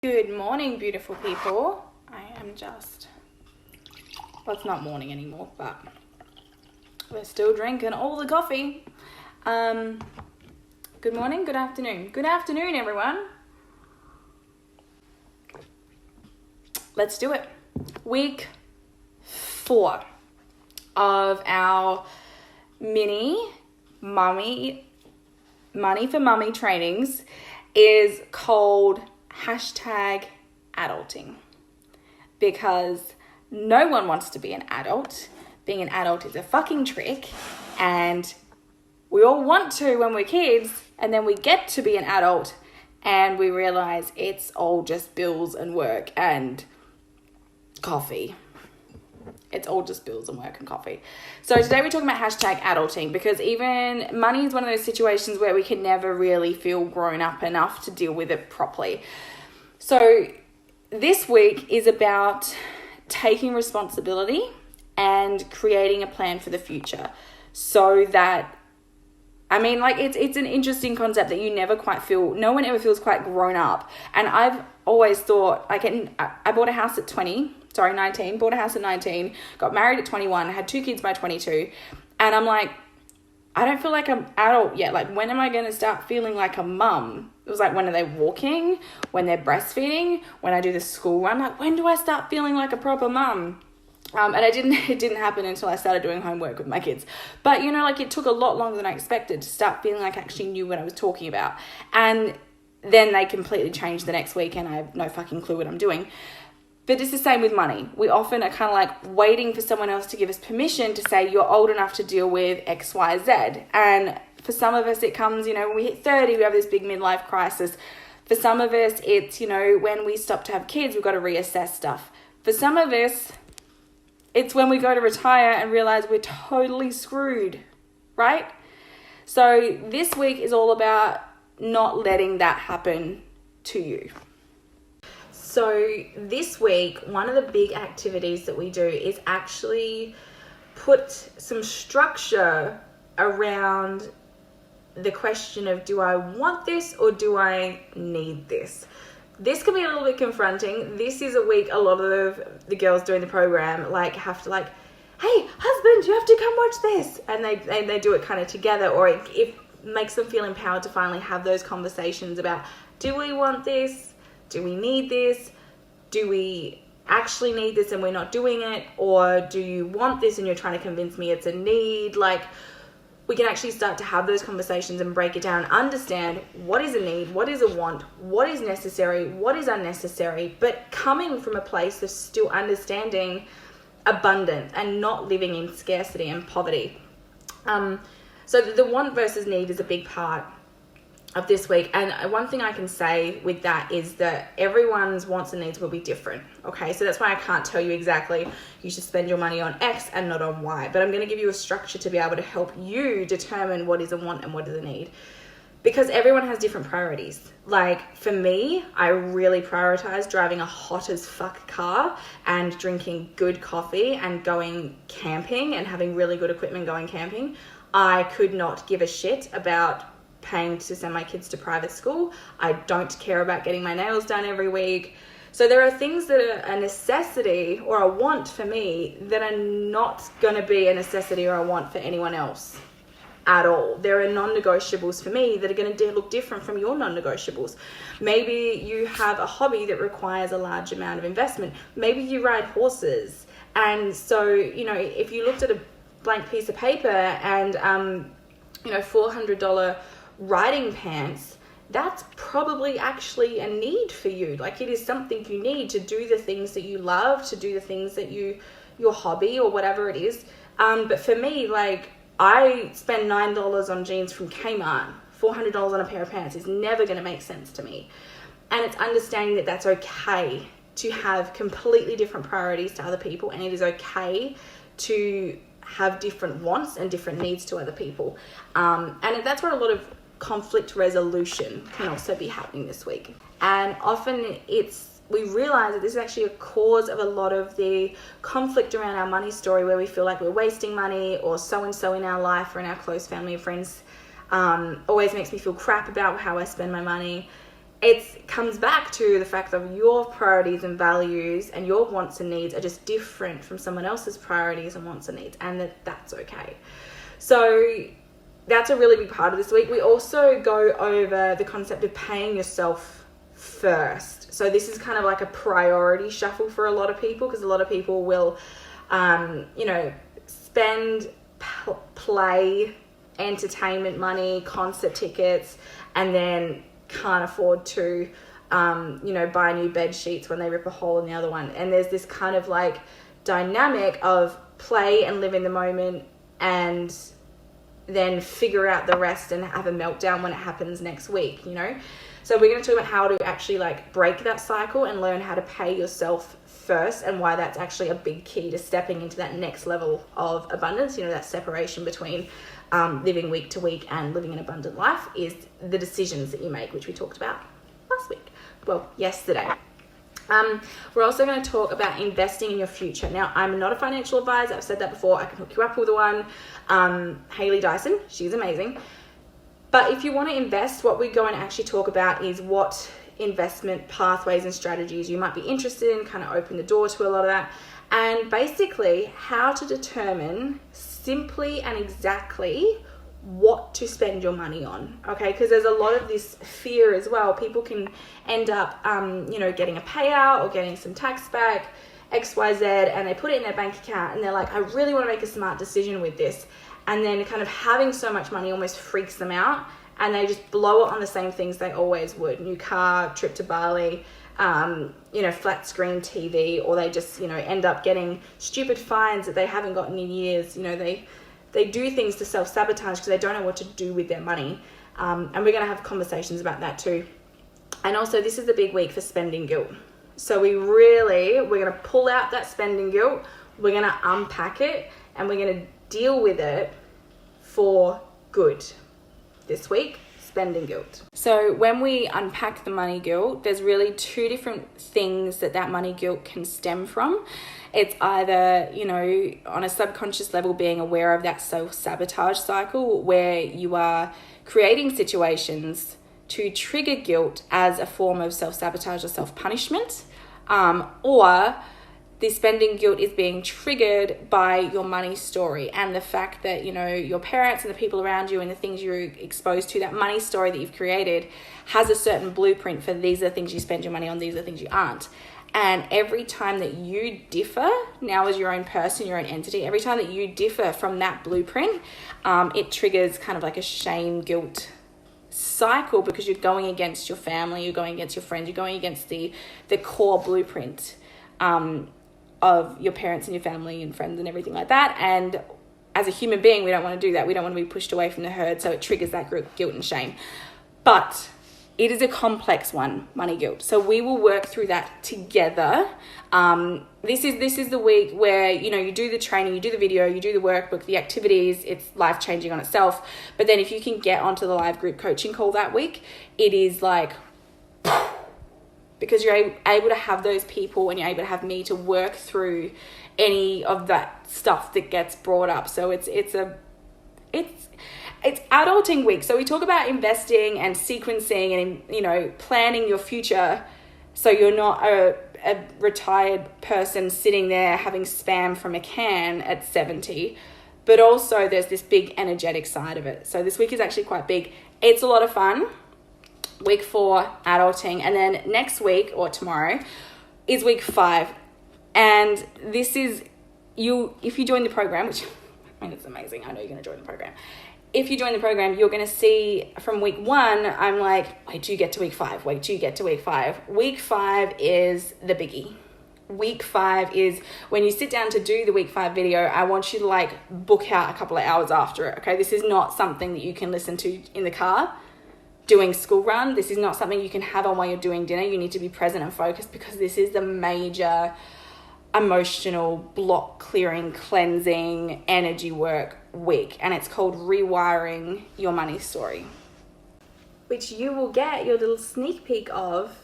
Good morning, beautiful people. I am just, well, it's not morning anymore, but we're still drinking all the coffee. Good morning, good afternoon. Good afternoon, everyone. Let's do it. Week 4 of our mini Money for Mummy trainings is called #adulting, because no one wants to be an adult. Being an adult is a fucking trick, and we all want to when we're kids, and then we get to be an adult and we realize it's all just bills and work and coffee. It's all just bills and work and coffee. So today we're talking about #adulting, because even money is one of those situations where we can never really feel grown up enough to deal with it properly. So this week is about taking responsibility and creating a plan for the future, so that, I mean, like, it's an interesting concept that you never quite feel, no one ever feels quite grown up. And I've always thought, I bought a house at 19, bought a house at 19, got married at 21, had 2 kids by 22. And I'm like, I don't feel like I'm adult yet. Like, when am I going to start feeling like a mum? It was like, when are they walking? When they're breastfeeding? When I do the school run? Like, when do I start feeling like a proper mum? And it didn't happen until I started doing homework with my kids. But, you know, like, it took a lot longer than I expected to start feeling like I actually knew what I was talking about. And then they completely changed the next week and I have no fucking clue what I'm doing. But it's the same with money. We often are kind of like waiting for someone else to give us permission to say, you're old enough to deal with X, Y, Z. And for some of us, it comes, you know, when we hit 30, we have this big midlife crisis. For some of us, it's, you know, when we stop to have kids, we've got to reassess stuff. For some of us, it's when we go to retire and realize we're totally screwed, right? So this week is all about not letting that happen to you. So this week, one of the big activities that we do is actually put some structure around the question of, do I want this or do I need this? This can be a little bit confronting. This is a week a lot of the girls doing the program like have to like, hey, husband, you have to come watch this. And they do it kind of together, or it makes them feel empowered to finally have those conversations about, do we want this? Do we need this? Do we actually need this and we're not doing it? Or do you want this and you're trying to convince me it's a need? Like, we can actually start to have those conversations and break it down and understand what is a need, what is a want, what is necessary, what is unnecessary, but coming from a place of still understanding abundance and not living in scarcity and poverty. So the want versus need is a big part of this week. And one thing I can say with that is that everyone's wants and needs will be different. Okay, so that's why I can't tell you exactly you should spend your money on X and not on Y, but I'm going to give you a structure to be able to help you determine what is a want and what is a need, because everyone has different priorities. Like, for me, I really prioritize driving a hot as fuck car and drinking good coffee and going camping and having really good equipment going camping. I could not give a shit about paying to send my kids to private school. I don't care about getting my nails done every week. So there are things that are a necessity or a want for me that are not going to be a necessity or a want for anyone else at all. There are non-negotiables for me that are going to look different from your non-negotiables. Maybe you have a hobby that requires a large amount of investment. Maybe you ride horses. And so, you know, if you looked at a blank piece of paper and, you know, $400 riding pants, that's probably actually a need for you. Like, it is something you need to do the things that you love, to do the things that your hobby or whatever it is. But for me, like, I spend $9 on jeans from Kmart. $400 on a pair of pants is never going to make sense to me. And it's understanding that that's okay to have completely different priorities to other people, and it is okay to have different wants and different needs to other people. And that's where a lot of conflict resolution can also be happening this week. And often we realize that this is actually a cause of a lot of the conflict around our money story, where we feel like we're wasting money, or so-and-so in our life or in our close family and friends always makes me feel crap about how I spend my money. it comes back to the fact of your priorities and values and your wants and needs are just different from someone else's priorities and wants and needs, and that's okay. So that's a really big part of this week. We also go over the concept of paying yourself first. So this is kind of like a priority shuffle for a lot of people, because a lot of people will, spend play, entertainment money, concert tickets, and then can't afford to, buy new bed sheets when they rip a hole in the other one. And there's this kind of like dynamic of play and live in the moment and then figure out the rest and have a meltdown when it happens next week, So we're going to talk about how to actually like break that cycle and learn how to pay yourself first, and why that's actually a big key to stepping into that next level of abundance. That separation between living week to week and living an abundant life is the decisions that you make, which we talked about yesterday. We're also going to talk about investing in your future. Now, I'm not a financial advisor. I've said that before. I can hook you up with one. Haley Dyson, she's amazing. But if you want to invest, what we're going to actually talk about is what investment pathways and strategies you might be interested in, kind of open the door to a lot of that, and basically how to determine simply and exactly what to spend your money on, okay? Because there's a lot of this fear as well. People can end up, getting a payout or getting some tax back, XYZ, and they put it in their bank account and they're like, I really want to make a smart decision with this. And then kind of having so much money almost freaks them out, and they just blow it on the same things they always would. New car, trip to Bali, flat screen TV, or they just, end up getting stupid fines that they haven't gotten in years. They do things to self-sabotage because they don't know what to do with their money. And we're going to have conversations about that too. And also, this is a big week for spending guilt. So we're going to pull out that spending guilt. We're going to unpack it, and we're going to deal with it for good this week. Spending guilt. So when we unpack the money guilt, there's really two different things that money guilt can stem from. It's either, on a subconscious level, being aware of that self-sabotage cycle where you are creating situations to trigger guilt as a form of self-sabotage or self-punishment, or the spending guilt is being triggered by your money story and the fact that, your parents and the people around you and the things you're exposed to, that money story that you've created has a certain blueprint for these are the things you spend your money on, these are the things you aren't. And every time that you differ, now as your own person, your own entity, every time that you differ from that blueprint, it triggers kind of like a shame guilt cycle, because you're going against your family, you're going against your friends, you're going against the core blueprint of your parents and your family and friends and everything like that. And as a human being, we don't want to do that. We don't want to be pushed away from the herd, so it triggers that guilt and shame. But it is a complex one, money guilt. So we will work through that together. This is the week where, you do the training, you do the video, you do the workbook, the activities, it's life-changing on itself. But then if you can get onto the live group coaching call that week, it is like, because you're able to have those people and you're able to have me to work through any of that stuff that gets brought up. So it's adulting week. So we talk about investing and sequencing and, planning your future so you're not a retired person sitting there having spam from a can at 70. But also there's this big energetic side of it. So this week is actually quite big. It's a lot of fun. Week 4, adulting. And then next week or tomorrow is week 5. And this is if you join the program, which it's amazing. I know you're going to join the program. If you join the program, you're going to see from week 1, I'm like, wait till you get to week 5. Wait till you get to week 5. Week 5 is the biggie. Week 5 is when you sit down to do the week 5 video, I want you to book out a couple of hours after it. Okay. This is not something that you can listen to in the car doing school run. This is not something you can have on while you're doing dinner. You need to be present and focused, because this is the major emotional block clearing, cleansing, energy work week. And it's called Rewiring Your Money Story, which you will get your little sneak peek of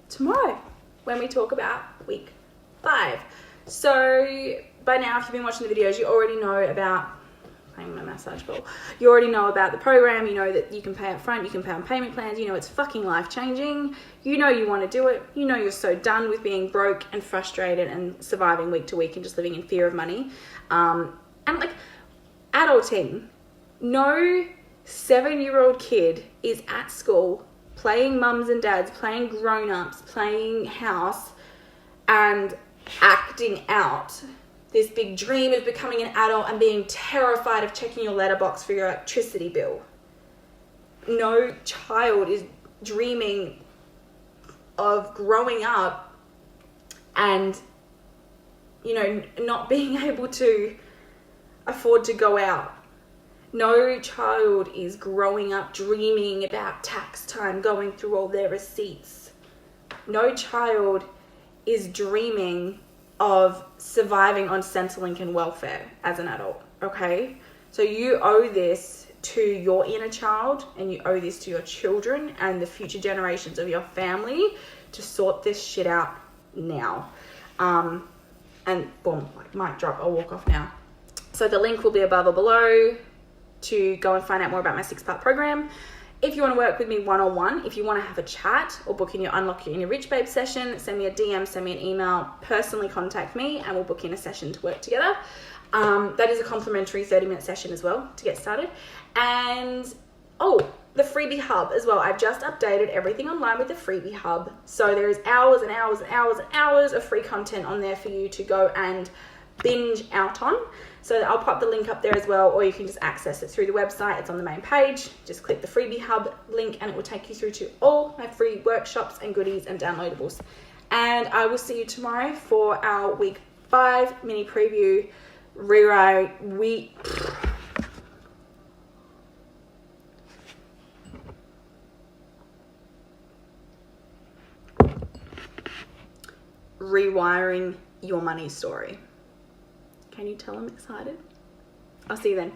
tomorrow when we talk about week 5. So by now, if you've been watching the videos, you already know about playing with my massage ball. You already know about the program. You know that you can pay up front, you can pay on payment plans. You know it's fucking life-changing. You know you want to do it. You know you're so done with being broke and frustrated and surviving week to week and just living in fear of money. And like, adulting. No 7-year-old kid is at school playing mums and dads, playing grown-ups, playing house, and acting out this big dream of becoming an adult and being terrified of checking your letterbox for your electricity bill. No child is dreaming of growing up and, you know, not being able to afford to go out. No child is growing up dreaming about tax time, going through all their receipts. No child is dreaming of surviving on Centrelink and welfare as an adult, okay? So you owe this to your inner child, and you owe this to your children and the future generations of your family to sort this shit out now. And boom, like mic drop, I'll walk off now. So the link will be above or below to go and find out more about my 6-part program. If you want to work with me one-on-one, if you want to have a chat or book in your Unlock Your Inner Rich Babe session, send me a DM, send me an email, personally contact me, and we'll book in a session to work together. That is a complimentary 30-minute session as well to get started. And, oh, the Freebie Hub as well. I've just updated everything online with the Freebie Hub. So there is hours and hours and hours and hours of free content on there for you to go and binge out on. So I'll pop the link up there as well, or you can just access it through the website. It's on the main page. Just click the Freebie Hub link and it will take you through to all my free workshops and goodies and downloadables. And I will see you tomorrow for our week 5 mini preview rewiring your money story. Can you tell I'm excited? I'll see you then.